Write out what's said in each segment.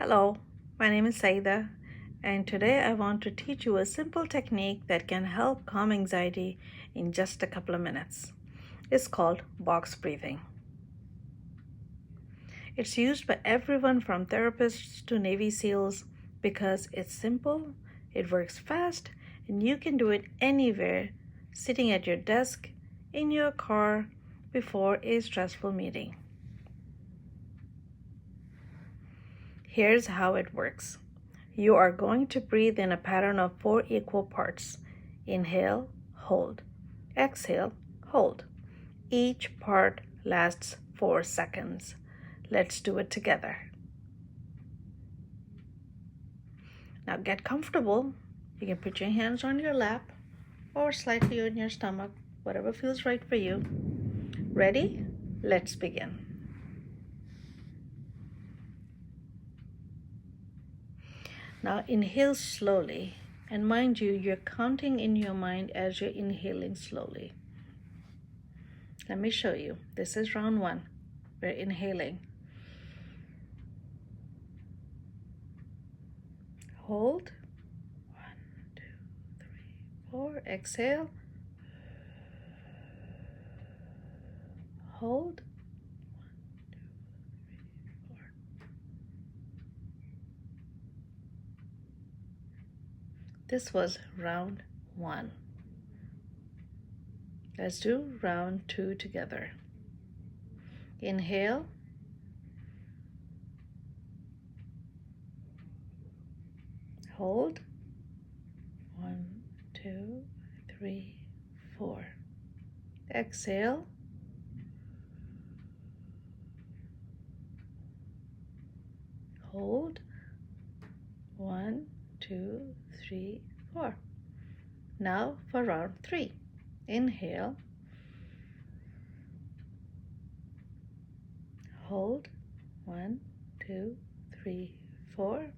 Hello, my name is Saida, and today I want to teach you a simple technique that can help calm anxiety in just a couple of minutes. It's called box breathing. It's used by everyone from therapists to Navy SEALs because it's simple, it works fast, and you can do it anywhere, sitting at your desk, in your car, before a stressful meeting. Here's how it works. You are going to breathe in a pattern of 4 equal parts. Inhale, hold. Exhale, hold. Each part lasts 4 seconds. Let's do it together. Now get comfortable. You can put your hands on your lap or slightly on your stomach, whatever feels right for you. Ready? Let's begin. Now inhale slowly, and mind you, you're counting in your mind as you're inhaling slowly. Let me show you. This is round 1. We're inhaling. Hold. 1, 2, 3, 4. Exhale. Hold. 1, 2, 3, 4. This was round 1. Let's do round 2 together. Inhale. Hold. 1, 2, 3, 4. Exhale. Hold. 1, 2, 3, 4. Now for round 3. Inhale. Hold. 1, 2, 3, 4.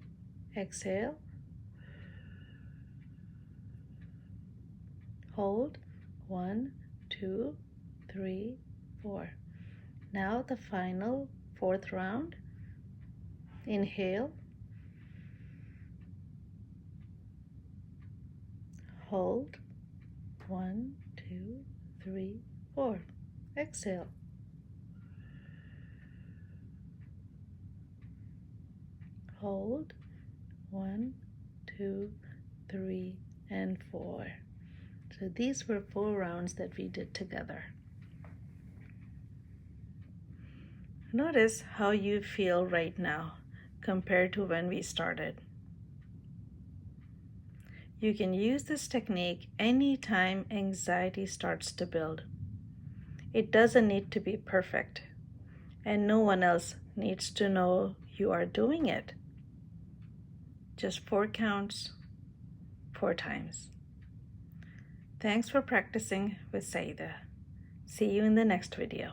Exhale. Hold. 1, 2, 3, 4. Now the final 4th round. Inhale. Hold. 1, 2, 3, 4. Exhale. Hold. 1, 2, 3, and 4. So these were 4 rounds that we did together. Notice how you feel right now compared to when we started. You can use this technique anytime anxiety starts to build. It doesn't need to be perfect, and no one else needs to know you are doing it. Just 4 counts, 4 times. Thanks for practicing with Saida. See you in the next video.